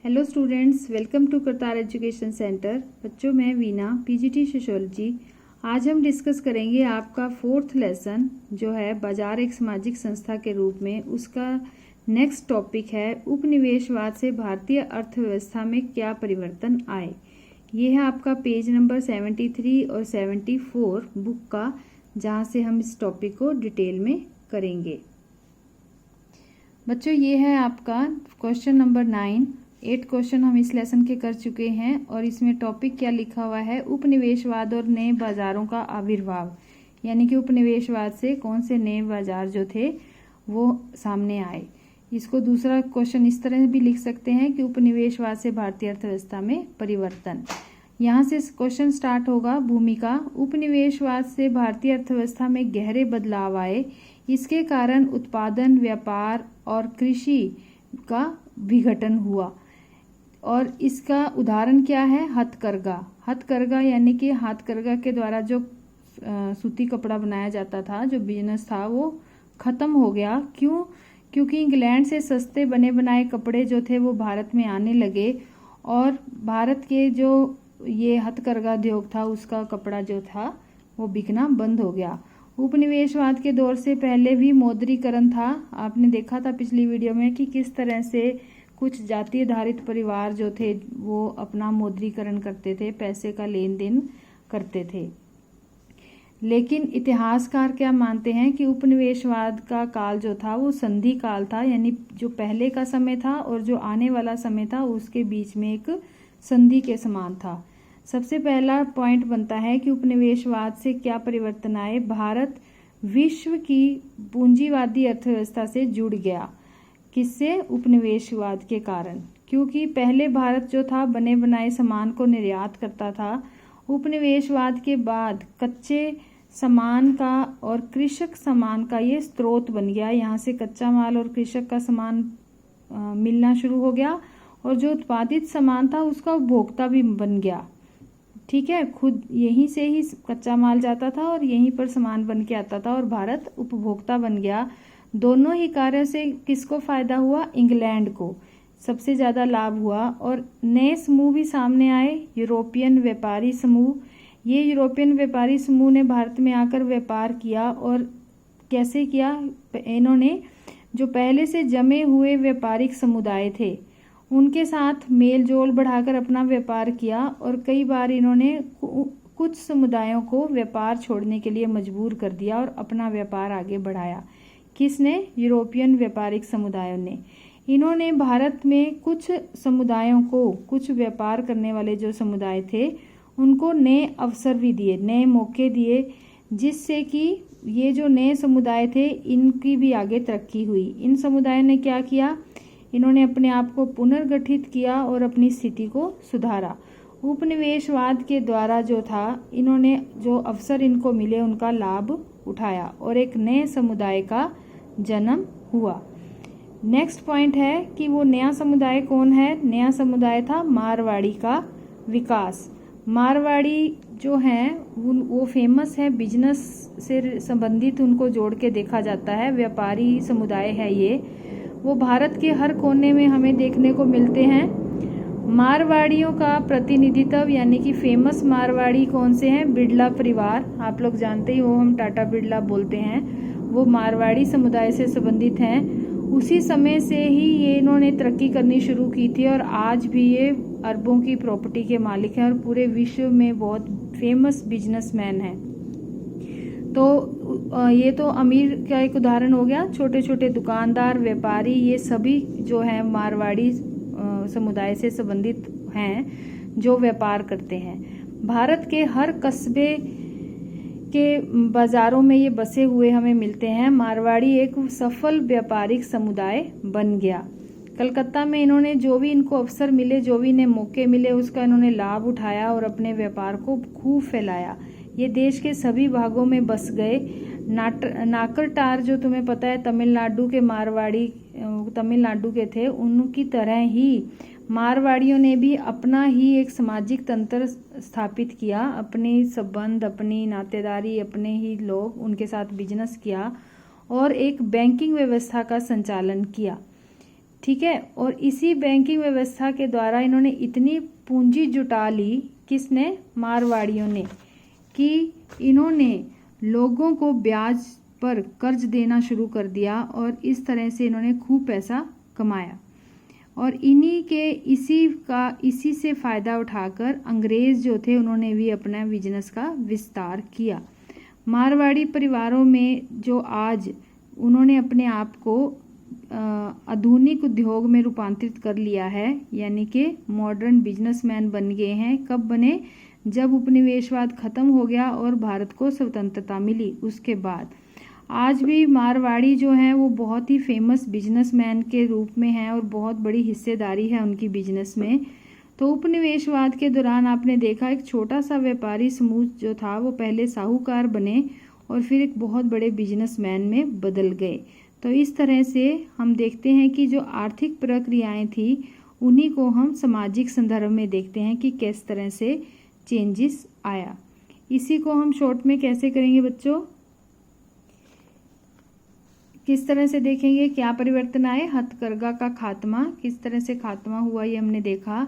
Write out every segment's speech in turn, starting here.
Hello students, welcome to Kartar education centre. बच्चों, मैं Veena, PGT sociology. आज हम डिस्कस करेंगे आपका 4th लेसन जो है बाजार एक सामाजिक संस्था के रूप में। उसका नेक्स्ट टॉपिक है उपनिवेशवाद से भारतीय अर्थव्यवस्था में क्या परिवर्तन आए। ये है आपका पेज नंबर 73 और 74 बुक का, जहाँ से हम इस टॉपिक को डिटेल में करेंगे। बच्चों, ये है आपका क्वेश्चन नंबर 9। 8 क्वेश्चन हम इस लेसन के कर चुके हैं और इसमें टॉपिक क्या लिखा हुआ है, उपनिवेशवाद और नए बाजारों का आविर्भाव। यानी कि उपनिवेशवाद से कौन से नए बाजार जो थे वो सामने आए। इसको दूसरा क्वेश्चन इस तरह भी लिख सकते हैं कि उपनिवेशवाद से भारतीय अर्थव्यवस्था में परिवर्तन। यहाँ से क्वेश्चन स्टार्ट होगा। भूमिका, उपनिवेशवाद से भारतीय अर्थव्यवस्था में गहरे बदलाव आए। इसके कारण उत्पादन, व्यापार और कृषि का विघटन हुआ। और इसका उदाहरण क्या है? हथकरघा। हथकरघा यानी कि हथकरघा के द्वारा जो सूती कपड़ा बनाया जाता था, जो बिजनेस था, वो खत्म हो गया। क्यों? क्योंकि इंग्लैंड से सस्ते बने बनाए कपड़े जो थे वो भारत में आने लगे और भारत के जो ये हथकरघा उद्योग था उसका कपड़ा जो था वो बिकना बंद हो गया। उपनिवेशवाद के दौर से पहले भी मौद्रीकरण था। आपने देखा था पिछली वीडियो में कि किस तरह से कुछ जाति आधारित परिवार जो थे वो अपना मौद्रीकरण करते थे, पैसे का लेन देन करते थे। लेकिन इतिहासकार क्या मानते हैं कि उपनिवेशवाद का काल जो था वो संधि काल था। यानी जो पहले का समय था और जो आने वाला समय था उसके बीच में एक संधि के समान था। सबसे पहला पॉइंट बनता है कि उपनिवेशवाद से क्या परिवर्तन आए। भारत विश्व की पूंजीवादी अर्थव्यवस्था से जुड़ गया। किससे? उपनिवेशवाद के कारण। क्योंकि पहले भारत जो था बने बनाए सामान को निर्यात करता था। उपनिवेशवाद के बाद कच्चे सामान का और कृषक सामान का ये स्रोत बन गया। यहाँ से कच्चा माल और कृषक का सामान मिलना शुरू हो गया और जो उत्पादित सामान था उसका उपभोक्ता भी बन गया। ठीक है, खुद यहीं से ही कच्चा माल जाता था और यहीं पर सामान बन के आता था और भारत उपभोक्ता बन गया। दोनों ही कार्यों से किसको फायदा हुआ? इंग्लैंड को सबसे ज्यादा लाभ हुआ। और नए समूह भी सामने आए, यूरोपियन व्यापारी समूह। ये यूरोपियन व्यापारी समूह ने भारत में आकर व्यापार किया। और कैसे किया? इन्होंने जो पहले से जमे हुए व्यापारिक समुदाय थे उनके साथ मेल जोल बढ़ाकर अपना व्यापार किया और कई बार इन्होंने कुछ समुदायों को व्यापार छोड़ने के लिए मजबूर कर दिया और अपना व्यापार आगे बढ़ाया। किसने? यूरोपियन व्यापारिक समुदायों ने। इन्होंने भारत में कुछ समुदायों को, कुछ व्यापार करने वाले जो समुदाय थे उनको नए अवसर भी दिए, नए मौके दिए, जिससे कि ये जो नए समुदाय थे इनकी भी आगे तरक्की हुई। इन समुदायों ने क्या किया? इन्होंने अपने आप को पुनर्गठित किया और अपनी स्थिति को सुधारा। उपनिवेशवाद के द्वारा जो था इन्होंने जो अवसर इनको मिले उनका लाभ उठाया और एक नए समुदाय का जन्म हुआ। नेक्स्ट पॉइंट है कि वो नया समुदाय कौन है? नया समुदाय था मारवाड़ी का विकास। मारवाड़ी जो हैं वो फेमस है, बिजनेस से संबंधित उनको जोड़ के देखा जाता है। व्यापारी समुदाय है ये। वो भारत के हर कोने में हमें देखने को मिलते हैं। मारवाड़ियों का प्रतिनिधित्व यानी कि फेमस मारवाड़ी कौन से हैं? बिड़ला परिवार। आप लोग जानते ही हो, हम टाटा बिड़ला बोलते हैं। वो मारवाड़ी समुदाय से संबंधित हैं। उसी समय से ही ये इन्होंने तरक्की करनी शुरू की थी और आज भी ये अरबों की प्रॉपर्टी के मालिक हैं और पूरे विश्व में बहुत फेमस बिजनेसमैन हैं। तो ये तो अमीर का एक उदाहरण हो गया। छोटे छोटे दुकानदार, व्यापारी, ये सभी जो हैं मारवाड़ी समुदाय से संबंधित हैं जो व्यापार करते हैं। भारत के हर कस्बे के बाजारों में ये बसे हुए हमें मिलते हैं। मारवाड़ी एक सफल व्यापारिक समुदाय बन गया। कलकत्ता में इन्होंने जो भी इनको अवसर मिले, जो भी इन्हें मौके मिले, उसका इन्होंने लाभ उठाया और अपने व्यापार को खूब फैलाया। ये देश के सभी भागों में बस गए। नाकरटार जो तुम्हें पता है तमिलनाडु के मारवाड़ी, तमिलनाडु के थे, उनकी तरह ही मारवाड़ियों ने भी अपना ही एक सामाजिक तंत्र स्थापित किया। अपने संबंध, अपनी नातेदारी, अपने ही लोग, उनके साथ बिजनेस किया और एक बैंकिंग व्यवस्था का संचालन किया। ठीक है। और इसी बैंकिंग व्यवस्था के द्वारा इन्होंने इतनी पूंजी जुटा ली, किसने, मारवाड़ियों ने, कि इन्होंने लोगों को ब्याज पर कर्ज देना शुरू कर दिया और इस तरह से इन्होंने खूब पैसा कमाया। और इसी से फ़ायदा उठाकर अंग्रेज़ जो थे उन्होंने भी अपना बिजनेस का विस्तार किया। मारवाड़ी परिवारों में जो आज उन्होंने अपने आप को आधुनिक उद्योग में रूपांतरित कर लिया है, यानी कि मॉडर्न बिजनेसमैन बन गए हैं। कब बने, जब उपनिवेशवाद खत्म हो गया और भारत को स्वतंत्रता मिली उसके बाद। आज भी मारवाड़ी जो हैं वो बहुत ही फेमस बिजनेसमैन के रूप में हैं और बहुत बड़ी हिस्सेदारी है उनकी बिजनेस में। तो उपनिवेशवाद के दौरान आपने देखा एक छोटा सा व्यापारी समूह जो था वो पहले साहूकार बने और फिर एक बहुत बड़े बिजनेसमैन में बदल गए। तो इस तरह से हम देखते हैं कि जो आर्थिक प्रक्रियाएं थी उन्हीं को हम सामाजिक संदर्भ में देखते हैं कि किस तरह से चेंजेस आया। इसी को हम शॉर्ट में कैसे करेंगे बच्चों, किस तरह से देखेंगे, क्या परिवर्तन आए। हथकरघा का खात्मा, किस तरह से खात्मा हुआ ये हमने देखा।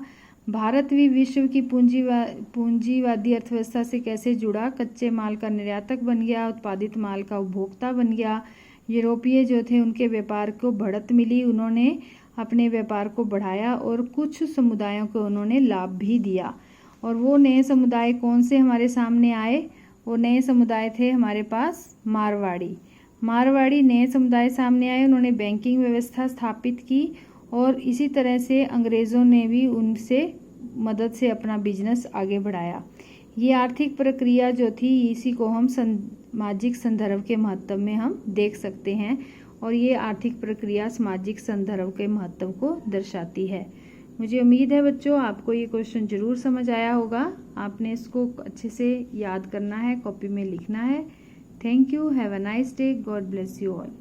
भारत भी विश्व की पूंजीवादी अर्थव्यवस्था से कैसे जुड़ा, कच्चे माल का निर्यातक बन गया, उत्पादित माल का उपभोक्ता बन गया। यूरोपीय जो थे उनके व्यापार को बढ़त मिली, उन्होंने अपने व्यापार को बढ़ाया और कुछ समुदायों को उन्होंने लाभ भी दिया। और वो नए समुदाय कौन से हमारे सामने आए, वो नए समुदाय थे हमारे पास मारवाड़ी नए समुदाय सामने आए। उन्होंने बैंकिंग व्यवस्था स्थापित की और इसी तरह से अंग्रेज़ों ने भी उनसे मदद से अपना बिजनेस आगे बढ़ाया। ये आर्थिक प्रक्रिया जो थी इसी को हम सामाजिक संदर्भ के महत्व में हम देख सकते हैं और ये आर्थिक प्रक्रिया सामाजिक संदर्भ के महत्व को दर्शाती है। मुझे उम्मीद है बच्चों आपको ये क्वेश्चन जरूर समझ आया होगा। आपने इसको अच्छे से याद करना है, कॉपी में लिखना है। Thank you. Have a nice day. God bless you all.